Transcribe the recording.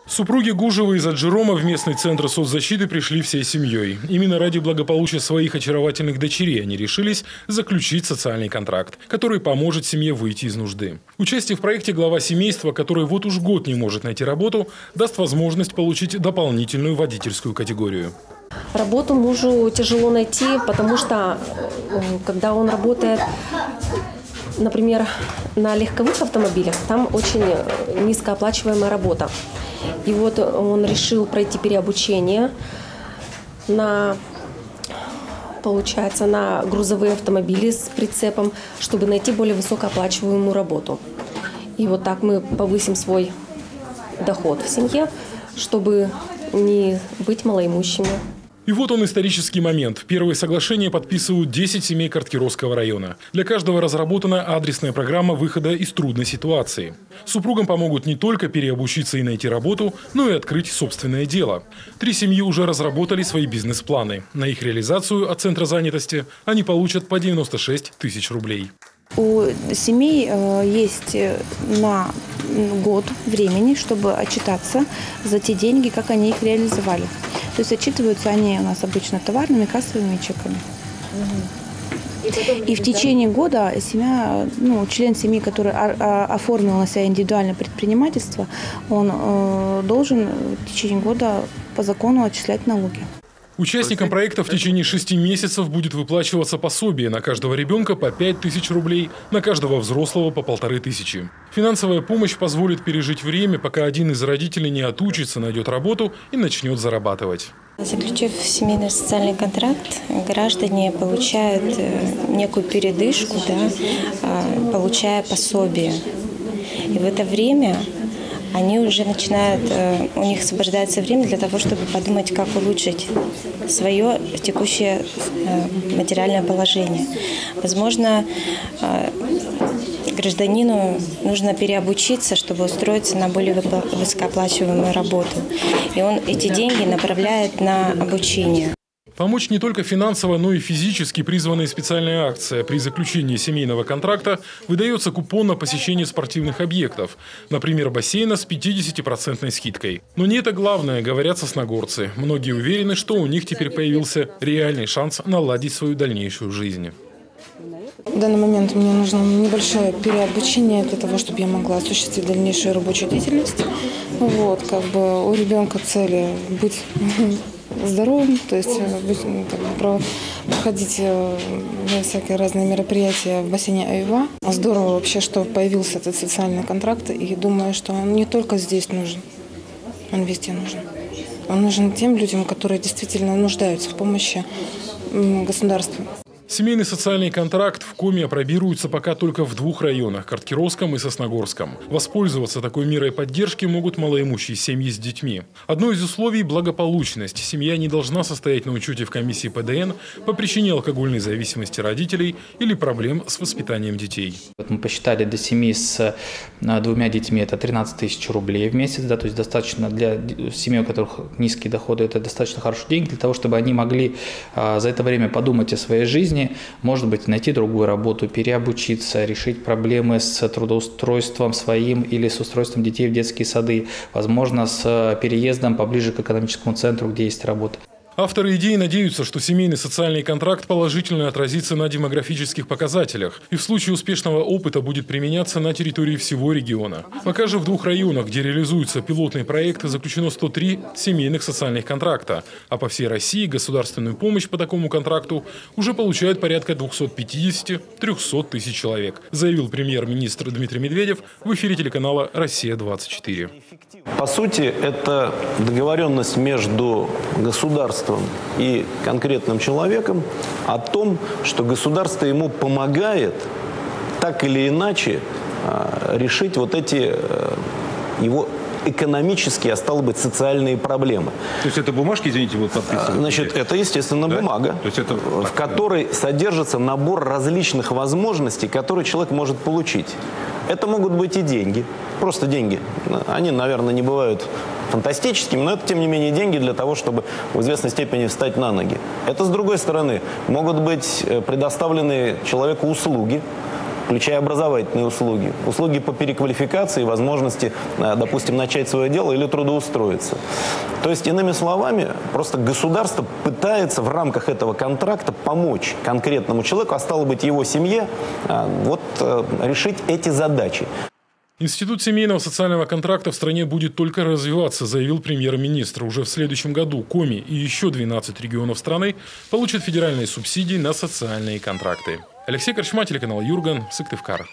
Супруги Гужевы из Аджирома в местный центр соцзащиты пришли всей семьей. Именно ради благополучия своих очаровательных дочерей они решились заключить социальный контракт, который поможет семье выйти из нужды. Участие в проекте глава семейства, который вот уж год не может найти работу, даст возможность получить дополнительную водительскую категорию. Работу мужу тяжело найти, потому что когда он работает, например, на легковых автомобилях, там очень низкооплачиваемая работа. И вот он решил пройти переобучение на грузовые автомобили с прицепом, чтобы найти более высокооплачиваемую работу. И вот так мы повысим свой доход в семье, чтобы не быть малоимущими. И вот он, исторический момент. Первые соглашения подписывают 10 семей Карткировского района. Для каждого разработана адресная программа выхода из трудной ситуации. Супругам помогут не только переобучиться и найти работу, но и открыть собственное дело. 3 семьи уже разработали свои бизнес-планы. На их реализацию от Центра занятости они получат по 96 тысяч рублей. У семей есть на год времени, чтобы отчитаться за те деньги, как они их реализовали. То есть отчитываются они у нас обычно товарными, кассовыми чеками. И в течение года семья, член семьи, который оформил на себя индивидуальное предпринимательство, он должен в течение года по закону отчислять налоги. Участникам проекта в течение 6 месяцев будет выплачиваться пособие на каждого ребенка по 5000 рублей, на каждого взрослого по 1500. Финансовая помощь позволит пережить время, пока один из родителей не отучится, найдет работу и начнет зарабатывать. Заключив семейный социальный контракт, граждане получают некую передышку, получая пособие. И в это время они уже начинают, у них освобождается время для того, чтобы подумать, как улучшить свое текущее материальное положение. Возможно, гражданину нужно переобучиться, чтобы устроиться на более высокооплачиваемую работу. И он эти деньги направляет на обучение. Помочь не только финансово, но и физически призванная специальная акция. При заключении семейного контракта выдается купон на посещение спортивных объектов. Например, бассейна с 50% скидкой. Но не это главное, говорят сосногорцы. Многие уверены, что у них теперь появился реальный шанс наладить свою дальнейшую жизнь. В данный момент мне нужно небольшое переобучение для того, чтобы я могла осуществить дальнейшую рабочую деятельность. У ребенка цели быть здоровым, то есть проходить всякие разные мероприятия в бассейне Аюва. Здорово вообще, что появился этот социальный контракт, и думаю, что он не только здесь нужен, он везде нужен. Он нужен тем людям, которые действительно нуждаются в помощи государства. Семейный социальный контракт в Коми опробируется пока только в 2 районах – Карткировском и Сосногорском. Воспользоваться такой мерой поддержки могут малоимущие семьи с детьми. Одно из условий – благополучность. Семья не должна состоять на учете в комиссии ПДН по причине алкогольной зависимости родителей или проблем с воспитанием детей. Мы посчитали для семьи с 2 детьми это 13 тысяч рублей в месяц. То есть достаточно для семей, у которых низкие доходы, это достаточно хороший деньги для того, чтобы они могли за это время подумать о своей жизни, может быть, найти другую работу, переобучиться, решить проблемы с трудоустройством своим или с устройством детей в детские сады, возможно, с переездом поближе к экономическому центру, где есть работа. Авторы идеи надеются, что семейный социальный контракт положительно отразится на демографических показателях и в случае успешного опыта будет применяться на территории всего региона. Пока же в 2 районах, где реализуются пилотные проекты, заключено 103 семейных социальных контракта, а по всей России государственную помощь по такому контракту уже получают порядка 250-300 тысяч человек, заявил премьер-министр Дмитрий Медведев в эфире телеканала «Россия-24». По сути, это договоренность между государством и конкретным человеком о том, что государство ему помогает так или иначе решить вот эти его экономические, а стало быть, социальные проблемы. То есть это бумажки, извините, вот подписывают? Значит, это, естественно, бумага, то есть это... в которой содержится набор различных возможностей, которые человек может получить. Это могут быть и деньги, просто деньги. Они, наверное, не бывают фантастическими, но это, тем не менее, деньги для того, чтобы в известной степени встать на ноги. Это, с другой стороны, могут быть предоставлены человеку услуги, включая образовательные услуги, услуги по переквалификации, возможности, допустим, начать свое дело или трудоустроиться. То есть, иными словами, просто государство пытается в рамках этого контракта помочь конкретному человеку, а стало быть, его семье, решить эти задачи. Институт семейного социального контракта в стране будет только развиваться, заявил премьер-министр. Уже в следующем году Коми и еще 12 регионов страны получат федеральные субсидии на социальные контракты. Алексей Корчма, телеканал Юрган, Сыктывкар.